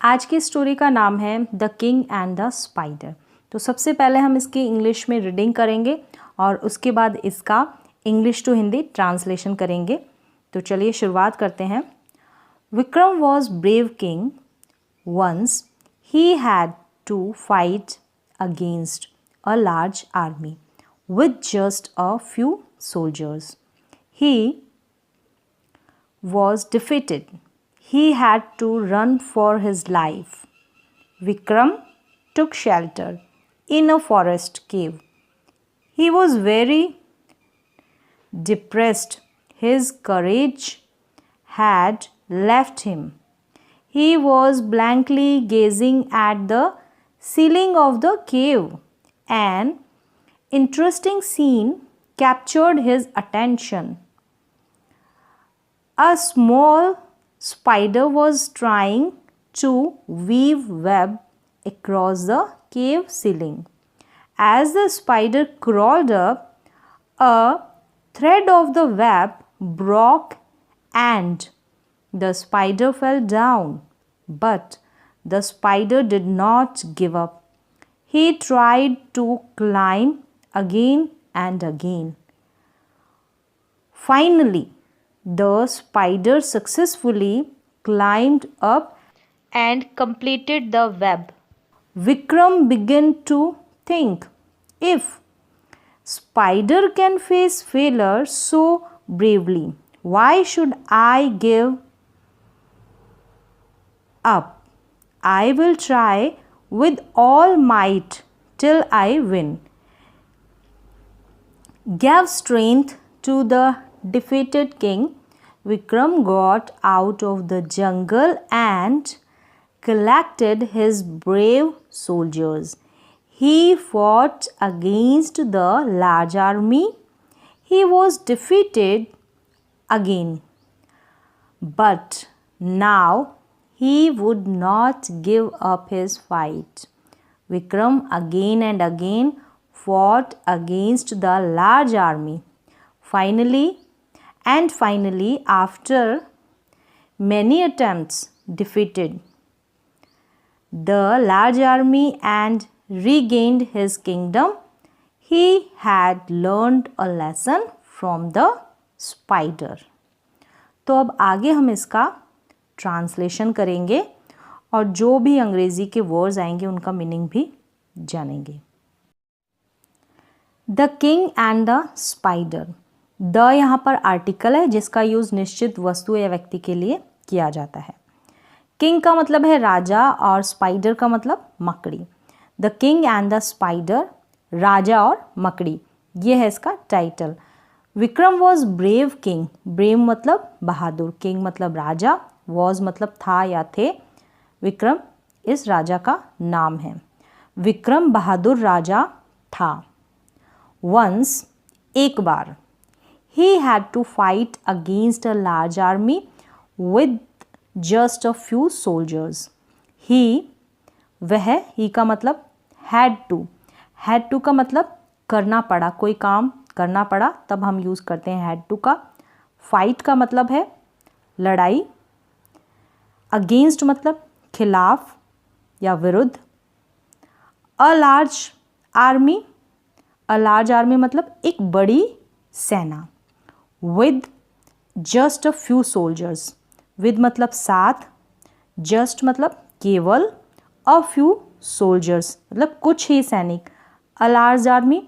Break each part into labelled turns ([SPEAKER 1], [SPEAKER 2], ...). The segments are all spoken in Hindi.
[SPEAKER 1] आज की स्टोरी का नाम है the king and the spider. तो सबसे पहले हम इसकी इंग्लिश में रीडिंग करेंगे और उसके बाद इसका इंग्लिश टू हिंदी ट्रांसलेशन करेंगे। तो चलिए शुरुआत करते हैं। Vikram was brave king. Once he had to fight against a large army with just a few soldiers. He was defeated. He had to run for his life. Vikram took shelter in a forest cave. He was very depressed. His courage had left him. He was blankly gazing at the ceiling of the cave. An interesting scene captured his attention. A small spider was trying to weave web across the cave ceiling. As the spider crawled up, a thread of the web broke and the spider fell down, but the spider did not give up. He tried to climb again and again. Finally, the spider successfully climbed up and completed the web. Vikram began to think, if spider can face failure so bravely, why should I give up? I will try with all might till I win. Gave strength to the defeated king. Vikram got out of the jungle and collected his brave soldiers. He fought against the large army. He was defeated again, but now he would not give up his fight. Vikram again and again fought against the large army. Finally, after many attempts, defeated the large army and regained his kingdom. He had learned a lesson from the spider. तो अब आगे हम इसका ट्रांसलेशन करेंगे और जो भी अंग्रेज़ी के वर्ड्स आएंगे उनका मीनिंग भी जानेंगे। The king and the spider. The यहाँ पर आर्टिकल है जिसका यूज़ निश्चित वस्तु या व्यक्ति के लिए किया जाता है। किंग का मतलब है राजा और स्पाइडर का मतलब मकड़ी। The king and the spider, राजा और मकड़ी, ये है इसका title. Vikram was brave king. Brave मतलब बहादुर, किंग मतलब राजा, वॉज मतलब था या थे। विक्रम इस राजा का नाम है। विक्रम बहादुर राजा था। वंस एक बार। He had to fight against a large army with just a few soldiers. He, वह, ही का मतलब हैड टू का मतलब करना पड़ा, कोई काम करना पड़ा तब हम यूज़ करते हैं हैड टू का। फाइट का मतलब है लड़ाई। अगेंस्ट मतलब खिलाफ या विरुद्ध। अ लार्ज आर्मी मतलब एक बड़ी सेना। With just a few soldiers, with मतलब साथ, जस्ट मतलब केवल, अ फ्यू सोल्जर्स मतलब कुछ ही सैनिक। अ लार्ज आर्मी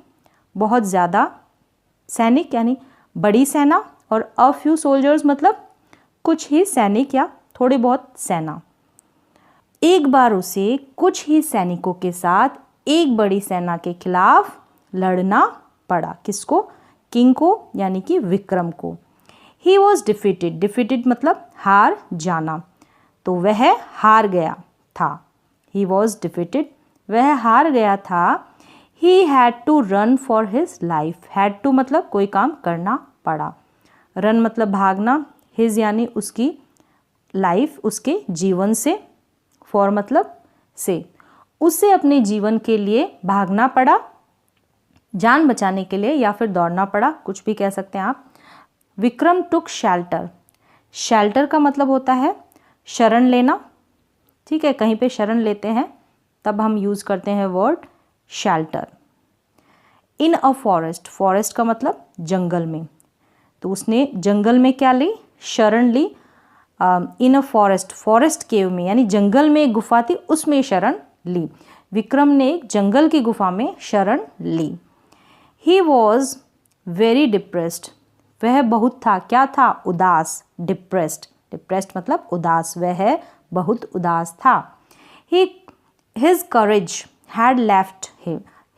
[SPEAKER 1] बहुत ज़्यादा सैनिक यानी बड़ी सेना, और अ फ्यू सोल्जर्स मतलब कुछ ही सैनिक या थोड़ी बहुत सेना। एक बार उसे कुछ ही सैनिकों के साथ एक बड़ी सेना के खिलाफ लड़ना पड़ा। किसको? किंग को यानी कि विक्रम को। ही वॉज डिफीटेड मतलब हार जाना, तो वह हार गया था। ही वॉज डिफीटेड, वह हार गया था। He had to run for his life. Had to मतलब कोई काम करना पड़ा। रन मतलब भागना। हिज यानी उसकी लाइफ, उसके जीवन से। फॉर मतलब से, उसे अपने जीवन के लिए भागना पड़ा, जान बचाने के लिए, या फिर दौड़ना पड़ा, कुछ भी कह सकते हैं आप। विक्रम टुक शेल्टर। शेल्टर का मतलब होता है शरण लेना, ठीक है, कहीं पे शरण लेते हैं तब हम यूज़ करते हैं word shelter. In a forest, forest का मतलब जंगल में, तो उसने जंगल में क्या ली, शरण ली। इन अ फॉरेस्ट, फॉरेस्ट केव में यानी जंगल में एक गुफा थी उसमें शरण ली। विक्रम ने एक जंगल की गुफा में शरण ली। ही वॉज वेरी डिप्रेस्ड, वह बहुत था, क्या था, उदास, डिप्रेस्ड, डिप्रेस्ड मतलब उदास, वह बहुत उदास था। His courage had left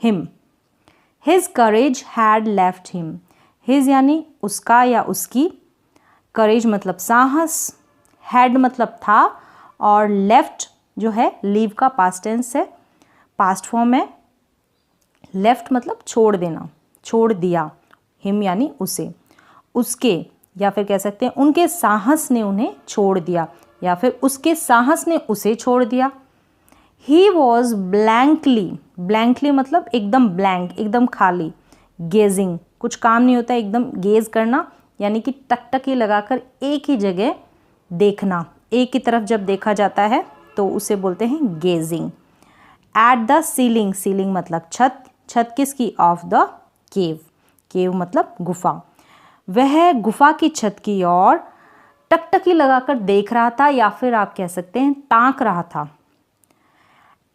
[SPEAKER 1] him, his courage had left him, his यानी उसका या उसकी, करेज मतलब साहस, हैड मतलब था, और लेफ्ट जो है लीव का पास्ट टेंस है, पास्ट फॉर्म है। लेफ्ट मतलब छोड़ देना, छोड़ दिया, हिम यानी उसे, उसके, या फिर कह सकते हैं उनके साहस ने उन्हें छोड़ दिया, या फिर उसके साहस ने उसे छोड़ दिया। ही वॉज ब्लैंकली, ब्लैंकली मतलब एकदम ब्लैंक, एकदम खाली, गेजिंग, कुछ काम नहीं होता, एकदम गेज करना यानी कि टकटकी लगाकर एक ही जगह देखना, एक ही तरफ जब देखा जाता है तो उसे बोलते हैं gazing. At the ceiling, ceiling मतलब छत, छत किसकी, ऑफ द केव, केव मतलब गुफा, वह गुफा की छत की ओर टकटकी लगाकर देख रहा था, या फिर आप कह सकते हैं ताक रहा था।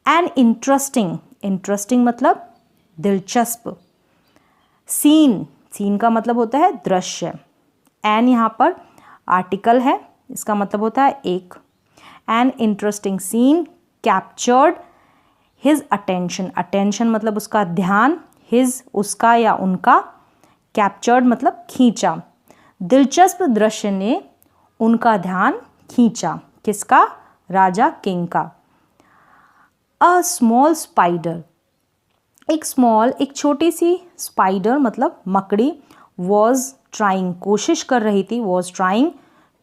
[SPEAKER 1] एन इंटरेस्टिंग, इंटरेस्टिंग मतलब दिलचस्प, सीन, सीन का मतलब होता है दृश्य, एन यहाँ पर आर्टिकल है, इसका मतलब होता है एक। An interesting scene captured his attention, attention मतलब उसका ध्यान, हिज उसका या उनका, कैप्चर्ड मतलब खींचा, दिलचस्प दृश्य ने उनका ध्यान खींचा, किसका, राजा किंग का। अ स्मॉल स्पाइडर, एक स्मॉल, एक छोटी सी, स्पाइडर मतलब मकड़ी, वॉज ट्राइंग, कोशिश कर रही थी, was trying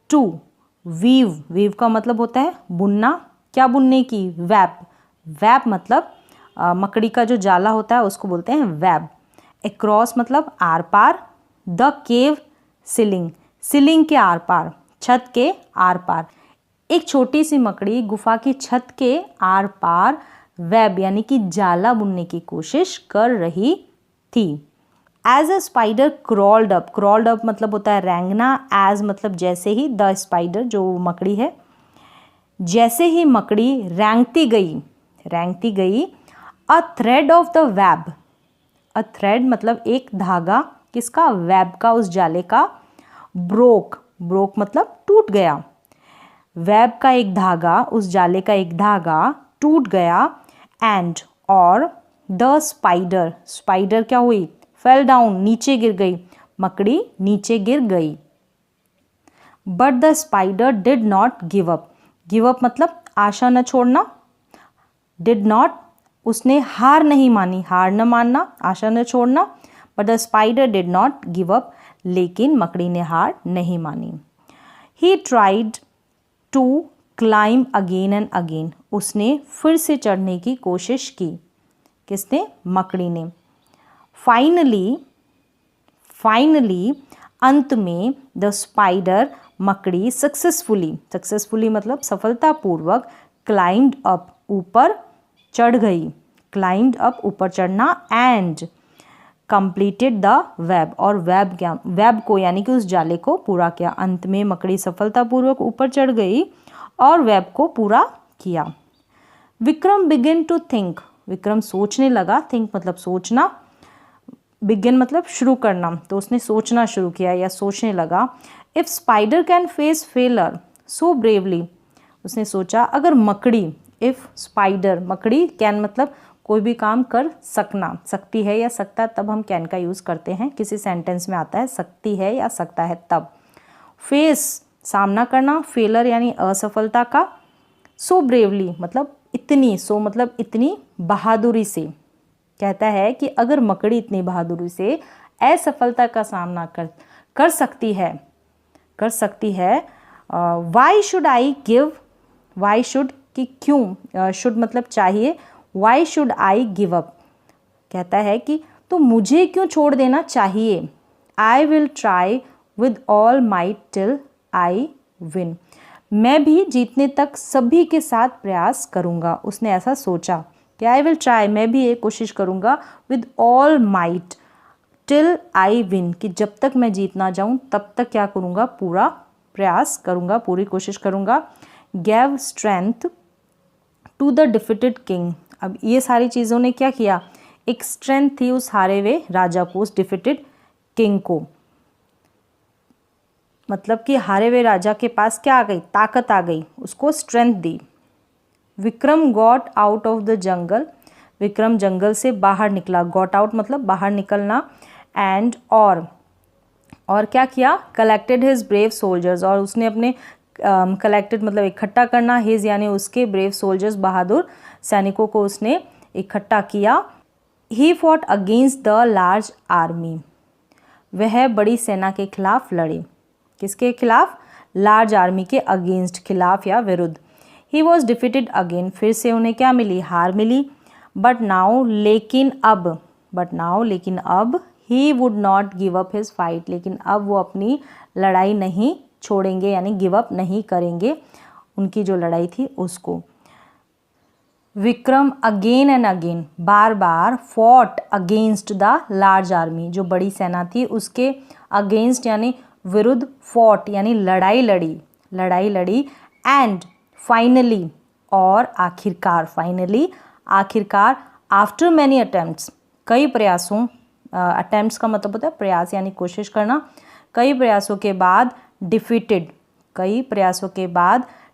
[SPEAKER 1] to weave, weave का मतलब होता है बुनना, क्या बुनने की, वेब, वेब मतलब मकड़ी का जो जाला होता है उसको बोलते हैं वेब। अक्रॉस मतलब आर पार, द केव सीलिंग, सीलिंग के आर पार, छत के आर पार, एक छोटी सी मकड़ी गुफा की छत के आर पार वेब यानी कि जाला बुनने की कोशिश कर रही थी। As a spider crawled up, crawled up मतलब होता है रेंगना, एज मतलब जैसे ही, द स्पाइडर जो मकड़ी है, जैसे ही मकड़ी रेंगती गई, रेंगती गई, a thread of the web, a thread मतलब एक धागा, किसका, वेब का, उस जाले का, ब्रोक, ब्रोक मतलब टूट गया, वेब का एक धागा, उस जाले का एक धागा टूट गया, एंड और द स्पाइडर, स्पाइडर क्या हुई, फेल डाउन, नीचे गिर गई, मकड़ी नीचे गिर गई। But the spider did not give up, give up मतलब आशा न छोड़ना, डिड नॉट उसने हार नहीं मानी, हार न मानना, आशा न छोड़ना, but the spider did not give up, लेकिन मकड़ी ने हार नहीं मानी। He tried to climb again and again, उसने फिर से चढ़ने की कोशिश की, किसने, मकड़ी ने। फाइनली, फाइनली अंत में द स्पाइडर मकड़ी सक्सेसफुली, सक्सेसफुली मतलब सफलतापूर्वक, क्लाइम्ड अप ऊपर चढ़ गई, क्लाइम्ड अप ऊपर चढ़ना, एंड कंप्लीटेड द वेब और वेब क्या, वेब को यानी कि उस जाले को पूरा किया। अंत में मकड़ी सफलतापूर्वक ऊपर चढ़ गई और वेब को पूरा किया। Vikram begin to think, Vikram सोचने लगा, थिंक मतलब सोचना, बिगिन मतलब शुरू करना, तो उसने सोचना शुरू किया या सोचने लगा। If spider can face failure so bravely, उसने सोचा अगर मकड़ी, इफ स्पाइडर मकड़ी, कैन मतलब कोई भी काम कर सकना, सकती है या सकता, तब हम कैन का यूज़ करते हैं, किसी सेंटेंस में आता है सकती है या सकता है तब। फेस सामना करना, फेलर यानी असफलता का, सो ब्रेवली मतलब इतनी, सो मतलब इतनी बहादुरी से, कहता है कि अगर मकड़ी इतनी बहादुरी से असफलता का सामना कर सकती है, कर सकती है, why should I give, why should कि क्यों, शुड मतलब चाहिए, why should I give up, कहता है कि तो मुझे क्यों छोड़ देना चाहिए। I will try with all might till I win, मैं भी जीतने तक सभी के साथ प्रयास करूँगा। उसने ऐसा सोचा कि आई विल ट्राई, मैं भी ये कोशिश करूँगा with all might till I win, कि जब तक मैं जीत ना जाऊँ तब तक क्या करूँगा, पूरा प्रयास करूँगा, पूरी कोशिश करूँगा। Gave strength to the defeated king, अब ये सारी चीज़ों ने क्या किया, एक स्ट्रेंथ थी उस हारे हुए राजा को, उस डिफिटेड किंग को, मतलब कि हारे हुए राजा के पास क्या आ गई, ताकत आ गई, उसको स्ट्रेंथ दी। Vikram got out of the jungle, Vikram जंगल से बाहर निकला, गॉट आउट मतलब बाहर निकलना, एंड और क्या किया, कलेक्टेड हिज ब्रेव सोल्जर्स, और उसने अपने कलेक्टेड मतलब इकट्ठा करना, हिज यानी उसके, ब्रेव सोल्जर्स बहादुर सैनिकों को उसने इकट्ठा किया। He fought against the large army, वह बड़ी सेना के खिलाफ लड़े, किसके खिलाफ, लार्ज आर्मी के अगेंस्ट, खिलाफ या विरुद्ध। ही वॉज डिफिटेड अगेन, फिर से उन्हें क्या मिली, हार मिली। बट नाउ लेकिन अब he would not give up his fight, लेकिन अब वो अपनी लड़ाई नहीं छोड़ेंगे, यानी गिव अप नहीं करेंगे उनकी जो लड़ाई थी उसको। Vikram again and again, bar bar, fought against the large army, जो बड़ी सेना थी उसके अगेंस्ट यानी विरुद्ध, फॉट यानी लड़ाई लड़ी, एंड फाइनली, और आखिरकार, आखिरकार, आफ्टर मैनी अटेम्प्ट्स, कई प्रयासों, अटेम्प्ट्स का मतलब होता है प्रयास यानी कोशिश करना, कई प्रयासों के बाद,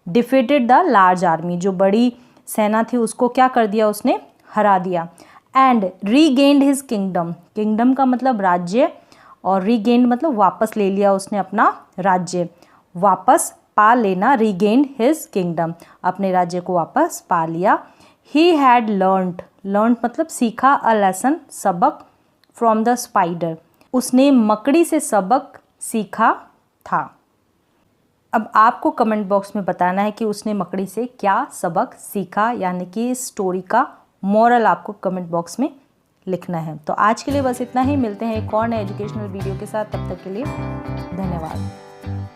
[SPEAKER 1] डिफीटेड द लार्ज आर्मी, जो बड़ी सेना थी उसको क्या कर दिया, उसने हरा दिया। एंड रीगेन्ड हिज किंगडम का मतलब राज्य, और रीगेन्ड मतलब वापस ले लिया उसने अपना राज्य, वापस पा लेना, रीगेन्ड हिज किंगडम, अपने राज्य को वापस पा लिया। ही हैड लर्नड मतलब सीखा, अ लेसन सबक, फ्रॉम द स्पाइडर, उसने मकड़ी से सबक सीखा था। अब आपको कमेंट बॉक्स में बताना है कि उसने मकड़ी से क्या सबक सीखा, यानी कि इस स्टोरी का मोरल आपको कमेंट बॉक्स में लिखना है। तो आज के लिए बस इतना ही, मिलते हैं एक और नए एजुकेशनल वीडियो के साथ, तब तक के लिए धन्यवाद।